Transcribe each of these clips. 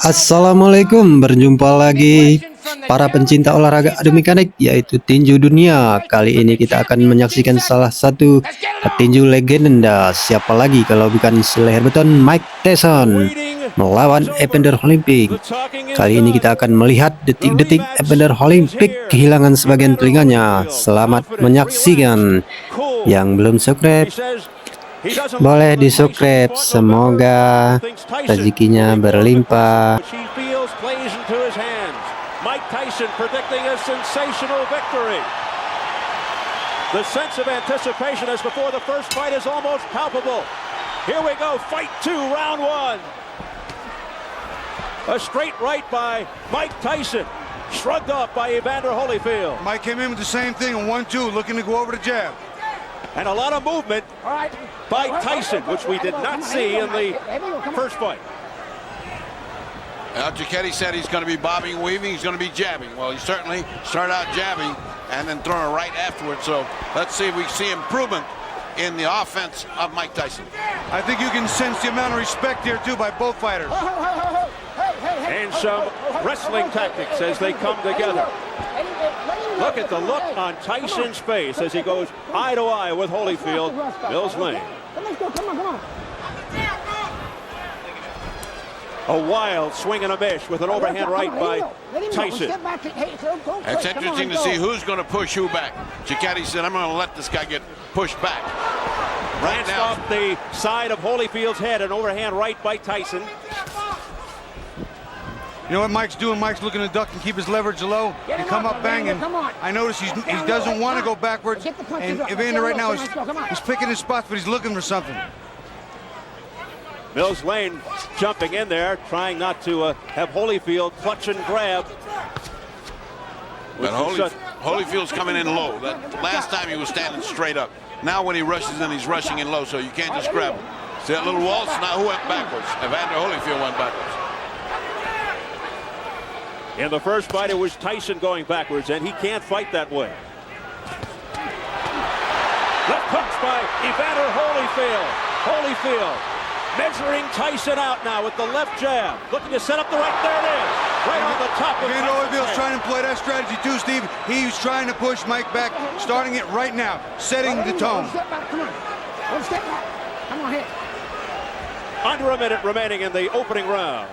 Assalamualaikum, berjumpa lagi para pencinta olahraga adu mekanik yaitu tinju dunia. Kali ini kita akan menyaksikan salah satu petinju legenda, siapa lagi kalau bukan si leher beton Mike Tyson melawan Evander Holyfield. Kali ini kita akan melihat detik-detik Evander Holyfield kehilangan sebagian telinganya. Selamat menyaksikan. Yang belum subscribe boleh di-subscribe, semoga rezekinya berlimpah. Mike Tyson predicting a sensational victory. The sense of anticipation as before the first fight is almost palpable. Here we go, fight 2, round 1. A straight right by Mike Tyson, shrugged off by Evander Holyfield. Mike came in with the same thing on 1-2, looking to go over the jab. And a lot of movement by Tyson, which we did not see in the first fight. Detik said he's going to be bobbing, weaving, he's going to be jabbing. Well, he certainly started out jabbing and then throwing a right afterwards. So let's see if we see improvement in the offense of Mike Tyson. I think you can sense the amount of respect here, too, by both fighters. And some wrestling tactics as they come together. Look at the look on Tyson's face as he goes eye to eye with Holyfield. Mills Lane. A wild swing and a miss with an overhand right by Tyson. It's interesting to see who's going to push who back. Detik said, I'm going to let this guy get pushed back. Right now, off the side of Holyfield's head, an overhand right by Tyson. You know what Mike's doing? Mike's looking to duck and keep his leverage low and come up banging. I notice he doesn't want to go backwards. And Evander right now he's picking his spots, but he's looking for something. Mills Lane jumping in there, trying not to have Holyfield clutch and grab. But Holyfield's coming in low. That last time he was standing straight up. Now when he rushes in, he's rushing in low, so you can't just grab him. See that little waltz? Now who went backwards? Evander Holyfield went backwards. In the first fight, it was Tyson going backwards, and he can't fight that way. Left hooks by Evander Holyfield. Holyfield measuring Tyson out now with the left jab. Looking to set up the right. There it is. Right on the top of Evander Holyfield's trying to play that strategy too, Steve. He's trying to push Mike back, starting it right now, setting the tone. Step back, come on. One step back. Come on, hit. Under a minute remaining in the opening round.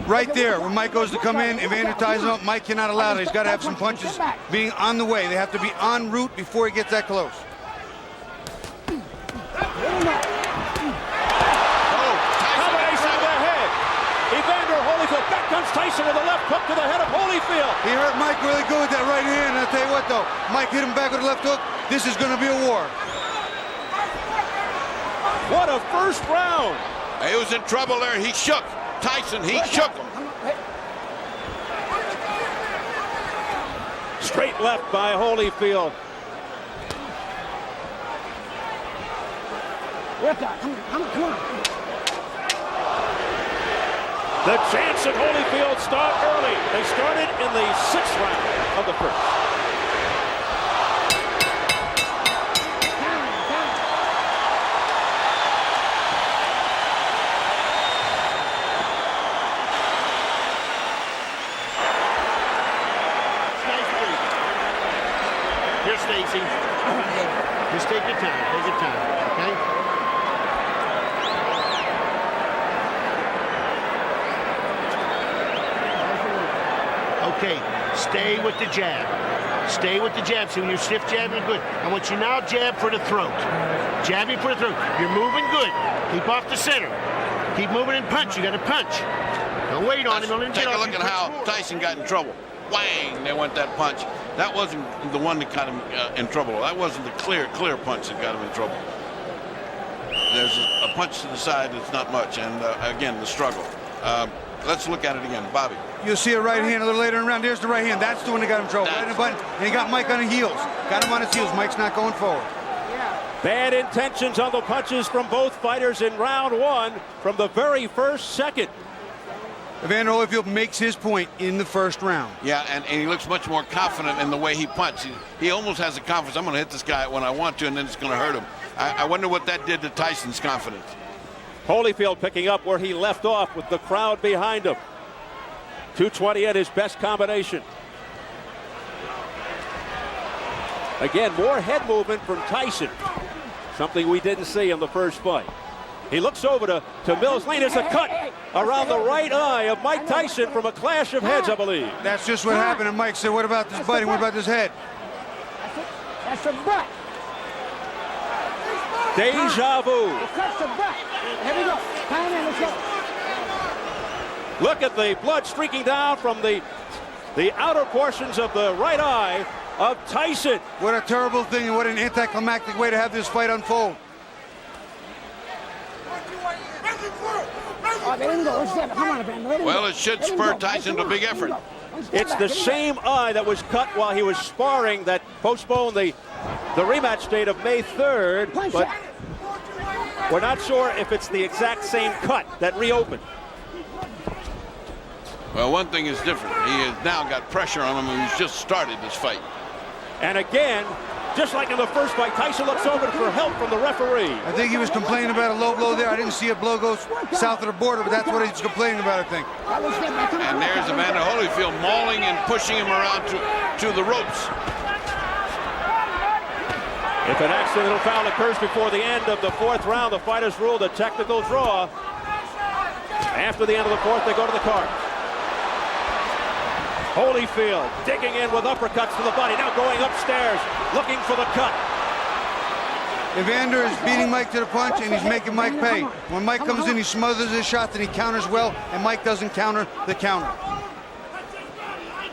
Right there, when Mike goes to come in, Evander ties him up. Mike cannot allow that. He's got to have some punches being on the way. They have to be en route before he gets that close. Combination of the head. Evander Holyfield. Back comes Tyson with a left hook to the head of Holyfield. He hurt Mike really good with that right hand. I'll tell you what, though. Mike hit him back with a left hook. This is going to be a war. What a first round. He was in trouble there. He shook. Tyson, he shook him. Straight left by Holyfield. Come on. The chance at Holyfield start early. They started in the 6th round of the first. Here, Stacy. Just take your time, okay? Okay, stay with the jab. Stay with the jab. So when you shift jab, you're good. I want you now jab for the throat. Jabbing for the throat. You're moving good. Keep off the center. Keep moving and punch. You got to punch. Don't wait on him. Don't let him Take get a off. look at how Tyson got in trouble. Whang! They went that punch. That wasn't the one that got him in trouble. That wasn't the clear punch that got him in trouble. There's a punch to the side that's not much, and again, the struggle. Let's look at it again. Bobby. You'll see a right hand a little later in the round. There's the right hand. That's the one that got him in trouble. Right in the button. And he got Mike on the heels. Got him on his heels. Mike's not going forward. Bad intentions on the punches from both fighters in round 1 from the very first second. Evander Holyfield makes his point in the first round. Yeah, and he looks much more confident in the way he punches. He almost has the confidence, I'm going to hit this guy when I want to, and then it's going to hurt him. I wonder what that did to Tyson's confidence. Holyfield picking up where he left off with the crowd behind him. 220 at his best combination. Again, more head movement from Tyson. Something we didn't see in the first fight. He looks over to Mills Lane. There's a cut around the right eye of Mike Tyson from a clash of heads, I believe. That's just what happened. And Mike said, what about this biting? What about this head? That's the butt. Deja vu. That's the butt. Here we go. Time in, let's go. Look at the blood streaking down from the outer portions of the right eye of Tyson. What a terrible thing and what an anticlimactic way to have this fight unfold. Oh, they didn't go. Let's step. Come on, Evander. Well, it should spur Tyson to a big effort. It's the same eye that was cut while he was sparring that postponed the rematch date of May 3rd, but we're not sure if it's the exact same cut that reopened. Well, one thing is different. He has now got pressure on him, and he's just started this fight. And again, just like in the first fight, Tyson looks over for help from the referee. I think he was complaining about a low blow there. I didn't see a blow go south of the border, but that's what he's complaining about, I think. And there's Evander Holyfield mauling and pushing him around to the ropes. If an accidental foul occurs before the end of the fourth round, the fighters ruled a technical draw. After the end of the fourth, they go to the card. Holyfield digging in with uppercuts to the body, now going upstairs, looking for the cut. Evander is beating Mike to the punch, and he's making Mike pay. When Mike comes in, he smothers his shot, then he counters well, and Mike doesn't counter the counter.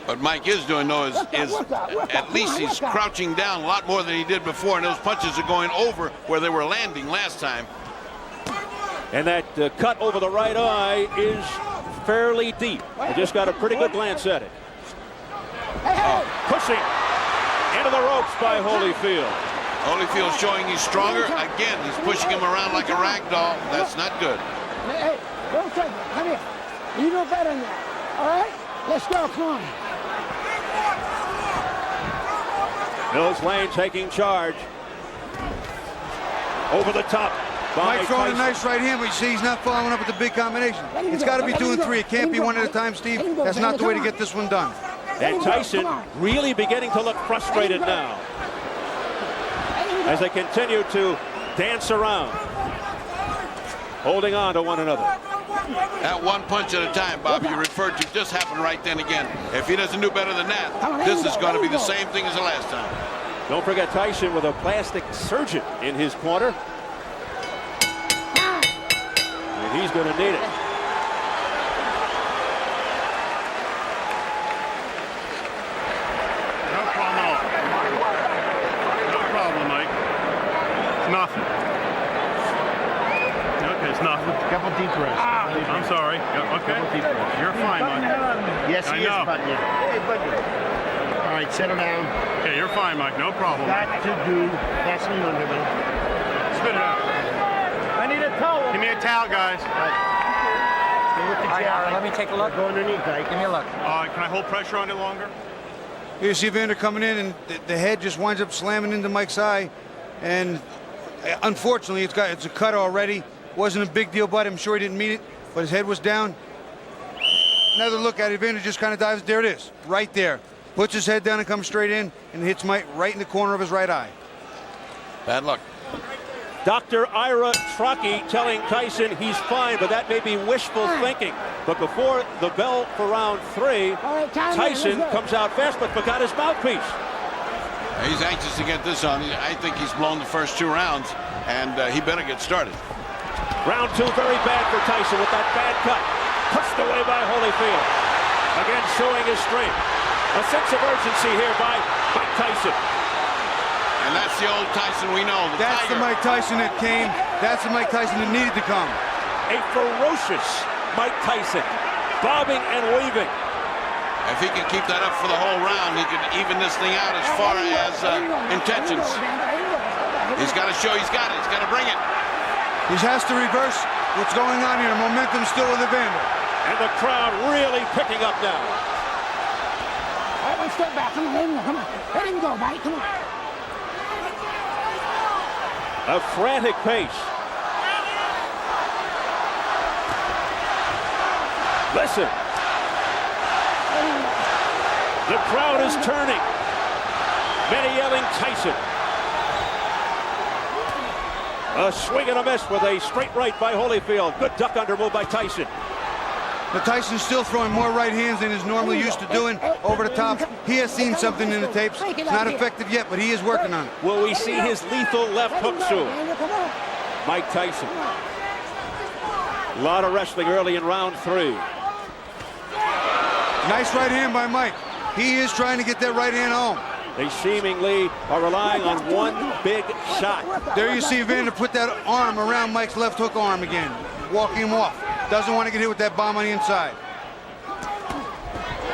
What Mike is doing, though, is at least he's crouching down a lot more than he did before, and those punches are going over where they were landing last time. And that cut over the right eye is fairly deep. I just got a pretty good glance at it. Pushing into the ropes by Holyfield. Holyfield showing he's stronger. Again, he's pushing him around like a rag doll. That's not good. Hey, don't take it. Come here. You know better than that. All right? Let's go. Come on. Mills Lane taking charge. Over the top. Mike throwing a nice right hand, but you see he's not following up with the big combination. It's got to be 2 and 3. It can't be one at a time, Steve. That's not the way to get this one done. And Tyson really beginning to look frustrated now as they continue to dance around, holding on to one another. That one punch at a time, Bob, you referred to, just happened right then again. If he doesn't do better than that, this is going to be the same thing as the last time. Don't forget Tyson with a plastic surgeon in his corner. And he's going to need it. Nothing. Okay, it's nothing. Couple deep breaths. I'm sorry. Okay. You're fine, Mike. Yes, he I is, know. buddy. Hey, buddy. All right, settle down. Okay, you're fine, Mike. No problem. Got to do. That's me under me. Spit it out. I need a towel. Give me a towel, guys. Stay with the jab. Let me take a look. Go underneath, right? Give me a look. Can I hold pressure on it longer? Here you see Evander coming in, and the head just winds up slamming into Mike's eye. And unfortunately, it's a cut already. Wasn't a big deal, but I'm sure he didn't mean it. But his head was down. Another look at it. Evander just kind of dives. There it is, right there. Puts his head down and comes straight in, and hits Mike right in the corner of his right eye. Bad luck. Dr. Ira Truckee telling Tyson he's fine, but that may be wishful thinking. But before the bell for round 3, Tyson comes out fast, but forgot his mouthpiece. He's anxious to get this on. I think he's blown the first 2 rounds, and he better get started. Round 2, very bad for Tyson with that bad cut. Pushed away by Holyfield. Again, showing his strength. A sense of urgency here by Mike Tyson. And that's the old Tyson we know. That's the Mike Tyson that came. That's the Mike Tyson that needed to come. A ferocious Mike Tyson, bobbing and weaving. If he can keep that up for the whole round, he can even this thing out as far as intentions. He's got to show he's got it. He's got to bring it. He has to reverse what's going on here. Momentum still with Evander. And the crowd really picking up now. All right, one step back. Come on, let him go. Come on. Let him go, buddy. Come on. A frantic pace. Listen. The crowd is turning. Many yelling Tyson. A swing and a miss with a straight right by Holyfield. Good duck under move by Tyson. But Tyson's still throwing more right hands than he's normally used to doing over the top. He has seen something in the tapes. It's not effective yet, but he is working on it. Will we see his lethal left hook soon? Mike Tyson. A lot of wrestling early in round 3. Nice right hand by Mike. He is trying to get that right hand home. They seemingly are relying on one big shot. There you see Evander put that arm around Mike's left hook arm again, walking him off. Doesn't want to get hit with that bomb on the inside.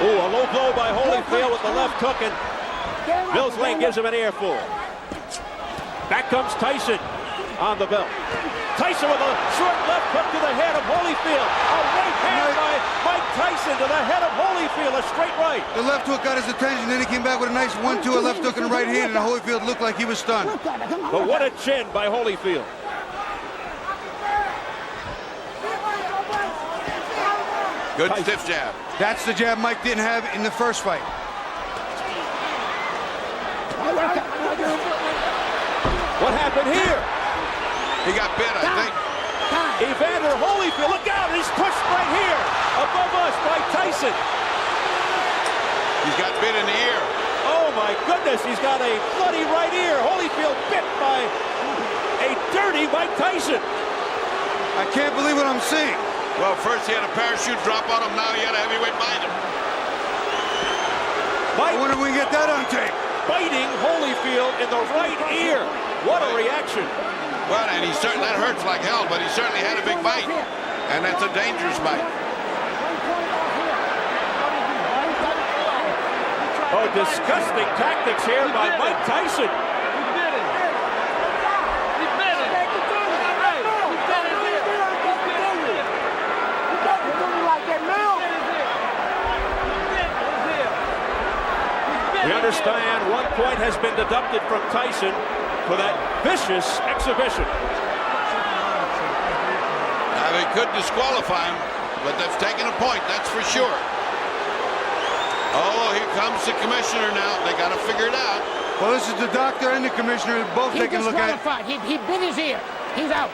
Ooh, a low blow by Holyfield with the left hook, and Mills Lane gives him an earful. Back comes Tyson on the belt. Tyson with a short left hook to the head of Holyfield. A right hand by Mike Tyson to the head of Holyfield, a straight right. The left hook got his attention, then he came back with a nice 1-2, a left hook and a right hand, and Holyfield looked like he was stunned. But what a chin by Holyfield. Good stiff jab. That's the jab Mike didn't have in the first fight. What happened here? He got bit, I think. Evander Holyfield, look out, he's pushed right here, above us by Tyson. He's got bit in the ear. Oh my goodness, he's got a bloody right ear. Holyfield bit by a dirty Mike Tyson. I can't believe what I'm seeing. Well, first he had a parachute drop on him, now he had a heavyweight bind him. I wonder if we can get that on tape. Biting Holyfield in the right ear. What a reaction. Well, and that hurts like hell, but he certainly had a big bite. And that's a dangerous bite. Oh, disgusting tactics here by Mike Tyson. We understand 1 point has been deducted from Tyson for that vicious exhibition. Now, they could disqualify him, but they've taken a point, that's for sure. Oh, here comes the commissioner now. They got to figure it out. Well, this is the doctor and the commissioner both taking a look at it. He bit his ear. He's out.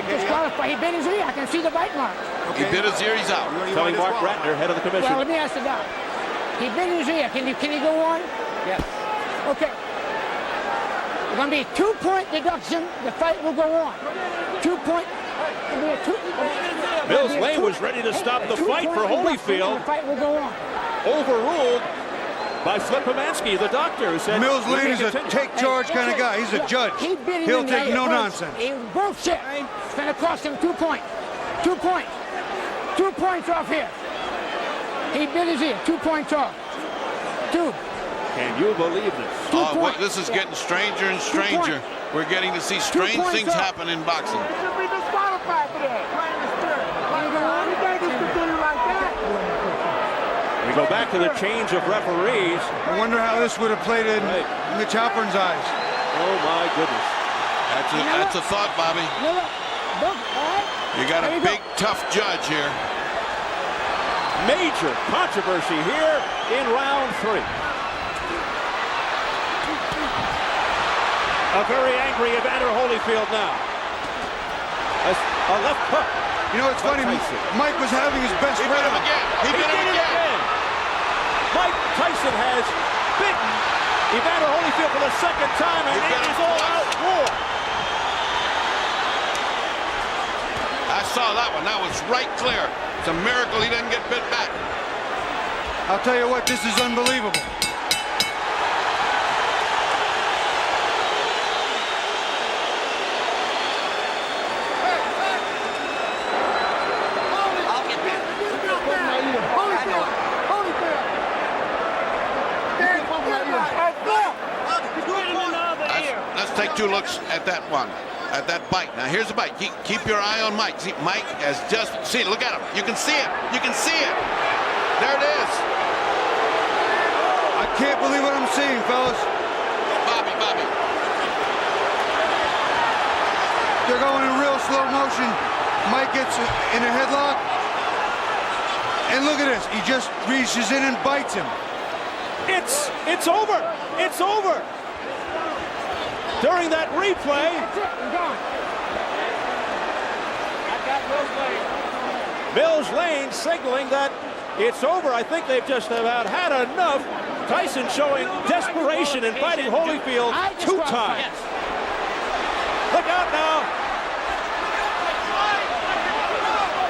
Disqualified. He bit his ear. I can see the bite mark. He bit his ear, he's out. Telling Mark Ratner, head of the commission. Well, let me ask the doc. He bit his ear. Can he go on? Yes. Okay. It's going to be a 2-point deduction. The fight will go on. 2 point. Mills Lane was ready to stop the fight for Holyfield. The fight will go on. Overruled by Flip Pomansky, the doctor, who said Mills Lane is a continue. take charge kind of guy. He's a judge. He bit him He'll in the take ear no first. nonsense. He bullshit. It's going to cost him 2 points. 2 points. 2 points off here. He bit his ear. 2 points off. 2. Can you believe this? Oh, wait, this is getting stranger and stranger. We're getting to see strange things happen in boxing. Should be disqualified for that. You can't just continue like that. We go back to the change of referees. I wonder how this would have played in Mitch Halpern's eyes. Oh my goodness. That's a thought, Bobby. You got a big, tough judge here. Major controversy here in round 3. A very angry Evander Holyfield now. A left hook. You know, it's funny. Mike was having his best He bit him round. again. He bit him again. Mike Tyson has bitten Evander Holyfield for the second time, and it is all-out war. I saw that one. That was right clear. It's a miracle he didn't get bit back. I'll tell you what, this is unbelievable. Let's take 2 looks at that one, at that bite. Now here's the bite. Keep your eye on Mike. See, Mike has just seen. Look at him. You can see it. You can see it. There it is. I can't believe what I'm seeing, fellas. Bobby. They're going in real slow motion. Mike gets in a headlock. And look at this. He just reaches in and bites him. It's over. It's over. During that replay, That's it. I'm gone. Mills Lane signaling that it's over. I think they've just about had enough. Tyson showing desperation in fighting Holyfield 2 times. Look out now.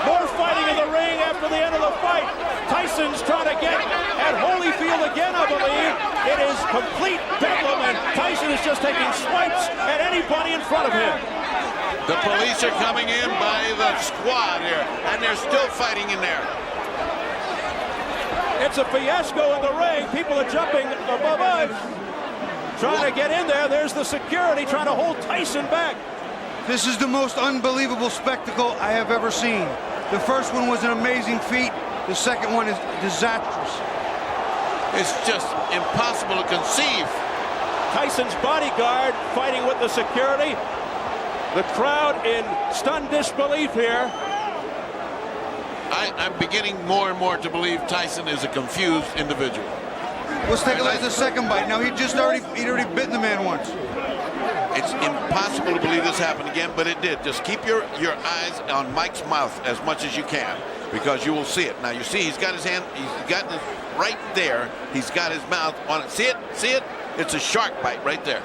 More fighting in the ring after the end of the fight. Tyson's trying to get at Holyfield again, I believe. It is complete bedlam, and Tyson is just taking swipes at anybody in front of him. The police are coming in by the squad here, and they're still fighting in there. It's a fiasco in the ring. People are jumping above us, trying to get in there. There's the security trying to hold Tyson back. This is the most unbelievable spectacle I have ever seen. The first one was an amazing feat. The second one is disastrous. It's just impossible to conceive. Tyson's bodyguard fighting with the security. The crowd in stunned disbelief here. I'm beginning more and more to believe Tyson is a confused individual. Let's take a look at the second bite. Now, he'd already bitten the man once. It's impossible to believe this happened again, but it did. Just keep your eyes on Mike's mouth as much as you can, because you will see it. Now, you see he's got his hand, he's got this right there. He's got his mouth on it. See it? See it? It's a shark bite right there.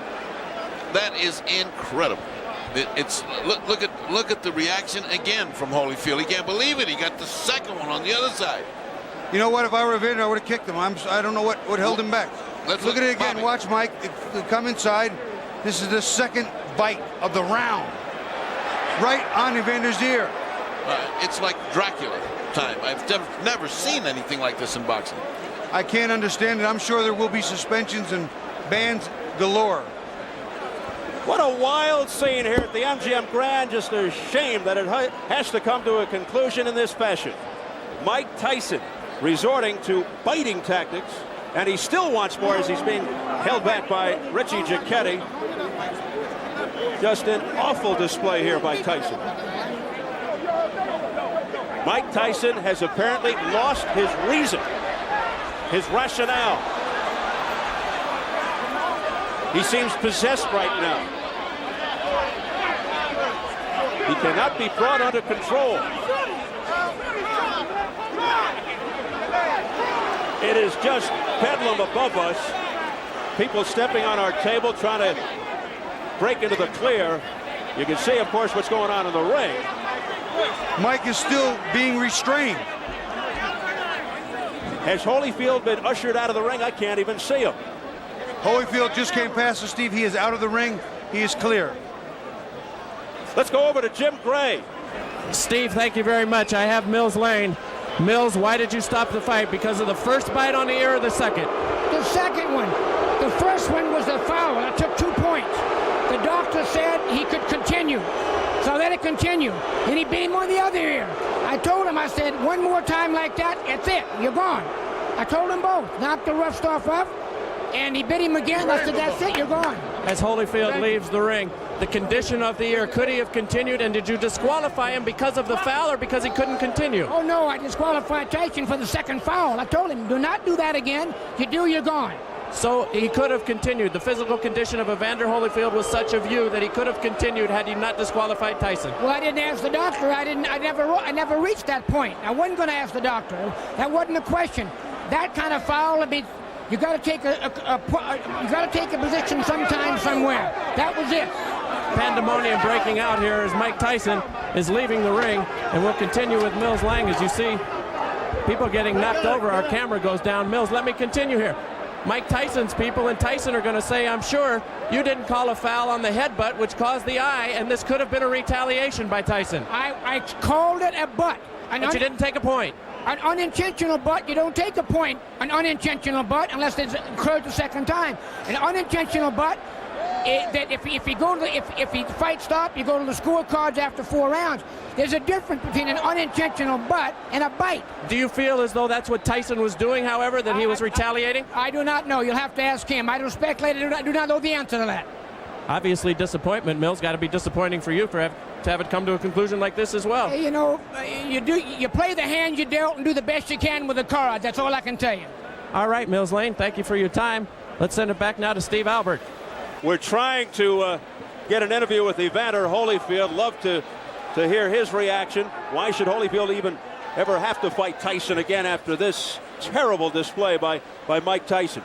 That is incredible. Look at the reaction again from Holyfield. He can't believe it. He got the second one on the other side. You know what? If I were Evander, I would have kicked him. I don't know what held him back. Let's look at it again. Bobby. Watch, Mike. Come inside. This is the second bite of the round. Right on Evander's ear. It's like Dracula time. I've never seen anything like this in boxing. I can't understand it. I'm sure there will be suspensions and bans galore. What a wild scene here at the MGM Grand. Just a shame that it has to come to a conclusion in this fashion. Mike Tyson resorting to biting tactics, and he still wants more as he's being held back by Richie Giacchetti. Just an awful display here by Tyson. Mike Tyson has apparently lost his reason, his rationale. He seems possessed right now. He cannot be brought under control. It is just bedlam above us. People stepping on our table, trying to break into the clear. You can see, of course, what's going on in the ring. Mike is still being restrained. Has Holyfield been ushered out of the ring? I can't even see him. Holyfield just came past us, Steve. He is out of the ring. He is clear. Let's go over to Jim Gray. Steve, thank you very much. I have Mills Lane. Mills, why did you stop the fight? Because of the first bite on the ear or the second? The second one. The first one was a foul. I took 2 points. The doctor said he could continue. So let it continue. And he beat him on the other ear. I told him, I said, one more time like that, it's it. You're gone. I told them both. Knocked the rough stuff off. And he bit him again. I said, that's it. You're gone. As Holyfield leaves the ring, the condition of the ear, could he have continued? And did you disqualify him because of the foul or because he couldn't continue? Oh, no. I disqualified Tyson for the second foul. I told him, do not do that again. You do, you're gone. So he could have continued. The physical condition of Evander Holyfield was such of you that he could have continued had he not disqualified Tyson. Well, I didn't ask the doctor. I never reached that point. I wasn't going to ask the doctor. That wasn't a question. That kind of foul, I mean, you got to take a position sometime somewhere. That was it. Pandemonium breaking out here as Mike Tyson is leaving the ring, and we'll continue with Mills Lang. As you see people getting knocked over, our camera goes down. Mills, let me continue here. Mike Tyson's people and Tyson are going to say, I'm sure you didn't call a foul on the headbutt, which caused the eye, and this could have been a retaliation by Tyson. I called it a butt. But you didn't take a point. An unintentional butt, you don't take a point. An unintentional butt, unless it occurs the second time. An unintentional butt, that if he fight stop, you go to the scorecards after 4 rounds. There's a difference between an unintentional butt and a bite. Do you feel as though that's what Tyson was doing, however, that he was retaliating? I do not know. You'll have to ask him. I don't speculate. I do not know the answer to that. Obviously, disappointment. Mills, got to be disappointing for you for to have it come to a conclusion like this as well. You know, you play the hand you dealt and do the best you can with the cards. That's all I can tell you. All right, Mills Lane, thank you for your time. Let's send it back now to Steve Albert. We're trying to get an interview with Evander Holyfield. Love to hear his reaction. Why should Holyfield even ever have to fight Tyson again after this terrible display by Mike Tyson?